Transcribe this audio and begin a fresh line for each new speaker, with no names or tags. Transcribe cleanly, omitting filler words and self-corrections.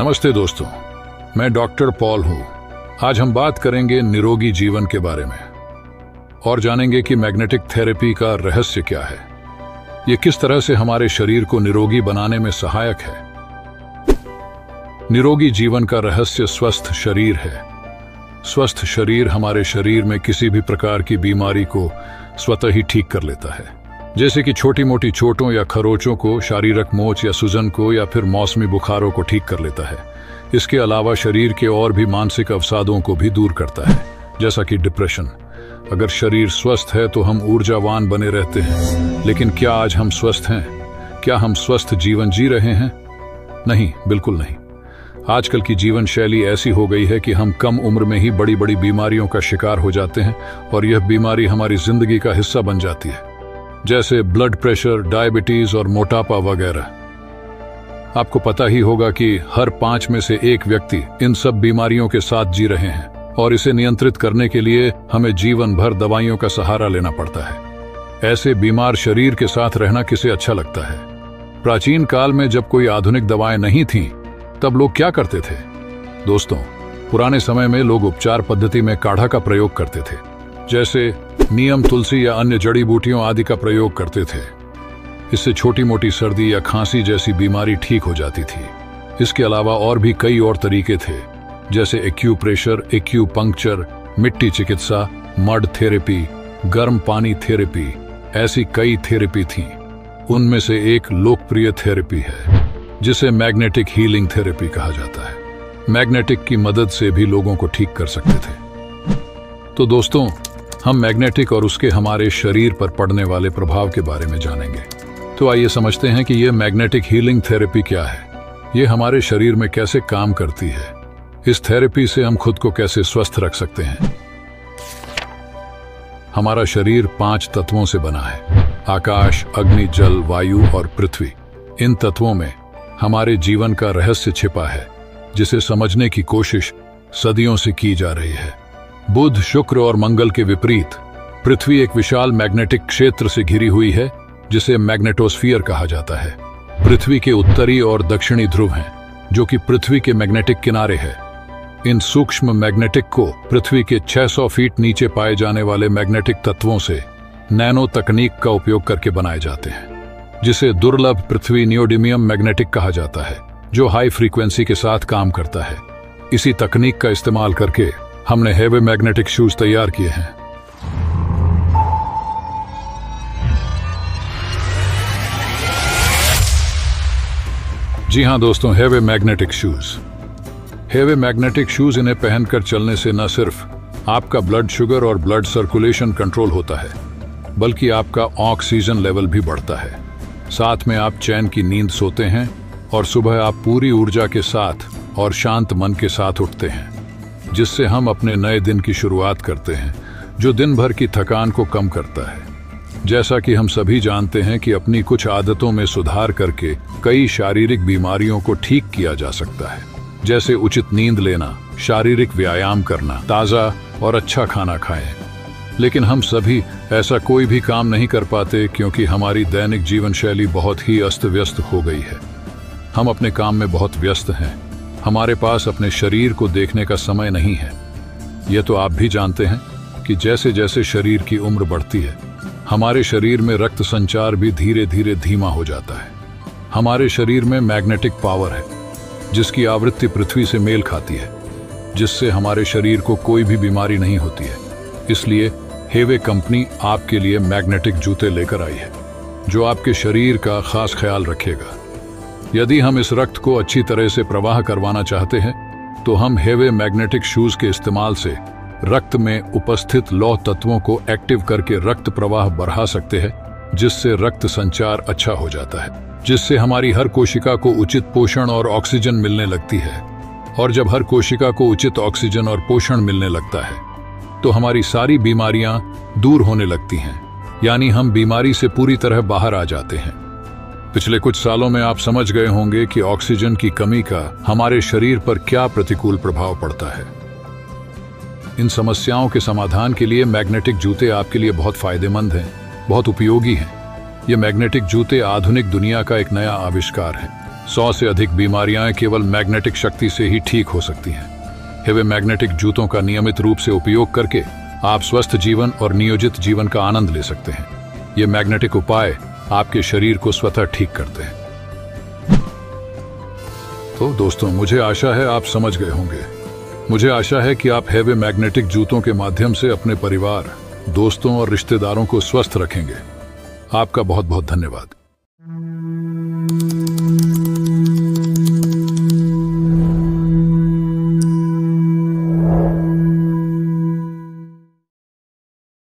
नमस्ते दोस्तों, मैं डॉक्टर पॉल हूँ। आज हम बात करेंगे निरोगी जीवन के बारे में और जानेंगे कि मैग्नेटिक थेरेपी का रहस्य क्या है। ये किस तरह से हमारे शरीर को निरोगी बनाने में सहायक है। निरोगी जीवन का रहस्य स्वस्थ शरीर है। स्वस्थ शरीर हमारे शरीर में किसी भी प्रकार की बीमारी को स्वतः ही ठीक कर लेता है, जैसे कि छोटी मोटी चोटों या खरोचों को, शारीरिक मोच या सूजन को, या फिर मौसमी बुखारों को ठीक कर लेता है। इसके अलावा शरीर के और भी मानसिक अवसादों को भी दूर करता है, जैसा कि डिप्रेशन। अगर शरीर स्वस्थ है तो हम ऊर्जावान बने रहते हैं। लेकिन क्या आज हम स्वस्थ हैं? क्या हम स्वस्थ जीवन जी रहे हैं? नहीं, बिल्कुल नहीं। आजकल की जीवन शैली ऐसी हो गई है कि हम कम उम्र में ही बड़ी बड़ी बीमारियों का शिकार हो जाते हैं और यह बीमारी हमारी जिंदगी का हिस्सा बन जाती है, जैसे ब्लड प्रेशर, डायबिटीज और मोटापा वगैरह। आपको पता ही होगा कि हर 5 में से 1 व्यक्ति इन सब बीमारियों के साथ जी रहे हैं और इसे नियंत्रित करने के लिए हमें जीवन भर दवाइयों का सहारा लेना पड़ता है। ऐसे बीमार शरीर के साथ रहना किसे अच्छा लगता है? प्राचीन काल में जब कोई आधुनिक दवाएं नहीं थीं, तब लोग क्या करते थे? दोस्तों, पुराने समय में लोग उपचार पद्धति में काढ़ा का प्रयोग करते थे, जैसे नीम, तुलसी या अन्य जड़ी बूटियों आदि का प्रयोग करते थे। इससे छोटी मोटी सर्दी या खांसी जैसी बीमारी ठीक हो जाती थी। इसके अलावा और भी कई और तरीके थे, जैसे एक्यूप्रेशर, एक्यूपंक्चर, मिट्टी चिकित्सा, मड थेरेपी, गर्म पानी थेरेपी। ऐसी कई थेरेपी थीं। उनमें से एक लोकप्रिय थेरेपी है जिसे मैग्नेटिक हीलिंग थेरेपी कहा जाता है। मैग्नेटिक की मदद से भी लोगों को ठीक कर सकते थे। तो दोस्तों, हम मैग्नेटिक और उसके हमारे शरीर पर पड़ने वाले प्रभाव के बारे में जानेंगे। तो आइए समझते हैं कि यह मैग्नेटिक हीलिंग थेरेपी क्या है, यह हमारे शरीर में कैसे काम करती है, इस थेरेपी से हम खुद को कैसे स्वस्थ रख सकते हैं। हमारा शरीर 5 तत्वों से बना है: आकाश, अग्नि, जल, वायु और पृथ्वी। इन तत्वों में हमारे जीवन का रहस्य छिपा है, जिसे समझने की कोशिश सदियों से की जा रही है। बुध, शुक्र और मंगल के विपरीत पृथ्वी एक विशाल मैग्नेटिक क्षेत्र से घिरी हुई है, जिसे मैग्नेटोस्फीयर कहा जाता है। पृथ्वी के उत्तरी और दक्षिणी ध्रुव हैं, जो कि पृथ्वी के मैग्नेटिक किनारे है। इन सूक्ष्म मैग्नेटिक को पृथ्वी के 600 फीट नीचे पाए जाने वाले मैग्नेटिक तत्वों से नैनो तकनीक का उपयोग करके बनाए जाते हैं, जिसे दुर्लभ पृथ्वी नियोडिमियम मैग्नेटिक कहा जाता है, जो हाई फ्रीक्वेंसी के साथ काम करता है। इसी तकनीक का इस्तेमाल करके हमने हेवी मैग्नेटिक शूज तैयार किए हैं। जी हां दोस्तों, heavy magnetic shoes. Heavy magnetic shoes इन्हें पहनकर चलने से न सिर्फ आपका ब्लड शुगर और ब्लड सर्कुलेशन कंट्रोल होता है, बल्कि आपका ऑक्सीजन लेवल भी बढ़ता है। साथ में आप चैन की नींद सोते हैं और सुबह आप पूरी ऊर्जा के साथ और शांत मन के साथ उठते हैं, जिससे हम अपने नए दिन की शुरुआत करते हैं, जो दिन भर की थकान को कम करता है। जैसा कि हम सभी जानते हैं कि अपनी कुछ आदतों में सुधार करके कई शारीरिक बीमारियों को ठीक किया जा सकता है, जैसे उचित नींद लेना, शारीरिक व्यायाम करना, ताज़ा और अच्छा खाना खाएं। लेकिन हम सभी ऐसा कोई भी काम नहीं कर पाते, क्योंकि हमारी दैनिक जीवन शैली बहुत ही अस्त व्यस्त हो गई है। हम अपने काम में बहुत व्यस्त हैं। हमारे पास अपने शरीर को देखने का समय नहीं है। यह तो आप भी जानते हैं कि जैसे जैसे शरीर की उम्र बढ़ती है, हमारे शरीर में रक्त संचार भी धीरे धीरे धीमा हो जाता है। हमारे शरीर में मैग्नेटिक पावर है, जिसकी आवृत्ति पृथ्वी से मेल खाती है, जिससे हमारे शरीर को कोई भी बीमारी नहीं होती है। इसलिए हेवे कंपनी आपके लिए मैग्नेटिक जूते लेकर आई है, जो आपके शरीर का खास ख्याल रखेगा। यदि हम इस रक्त को अच्छी तरह से प्रवाह करवाना चाहते हैं, तो हम हेवे मैग्नेटिक शूज के इस्तेमाल से रक्त में उपस्थित लौह तत्वों को एक्टिव करके रक्त प्रवाह बढ़ा सकते हैं, जिससे रक्त संचार अच्छा हो जाता है, जिससे हमारी हर कोशिका को उचित पोषण और ऑक्सीजन मिलने लगती है। और जब हर कोशिका को उचित ऑक्सीजन और पोषण मिलने लगता है, तो हमारी सारी बीमारियां दूर होने लगती हैं, यानी हम बीमारी से पूरी तरह बाहर आ जाते हैं। पिछले कुछ सालों में आप समझ गए होंगे कि ऑक्सीजन की कमी का हमारे शरीर पर क्या प्रतिकूल प्रभाव पड़ता है। इन समस्याओं के समाधान के लिए मैग्नेटिक जूते आपके लिए बहुत फायदेमंद हैं, बहुत उपयोगी हैं। ये मैग्नेटिक जूते आधुनिक दुनिया का एक नया आविष्कार है। 100 से अधिक बीमारियां केवल मैग्नेटिक शक्ति से ही ठीक हो सकती हैं। हेवे मैग्नेटिक जूतों का नियमित रूप से उपयोग करके आप स्वस्थ जीवन और नियोजित जीवन का आनंद ले सकते हैं। ये मैग्नेटिक उपाय आपके शरीर को स्वतः ठीक करते हैं। तो दोस्तों, मुझे आशा है आप समझ गए होंगे। मुझे आशा है कि आप हेवे मैग्नेटिक जूतों के माध्यम से अपने परिवार, दोस्तों और रिश्तेदारों को स्वस्थ रखेंगे। आपका बहुत बहुत धन्यवाद।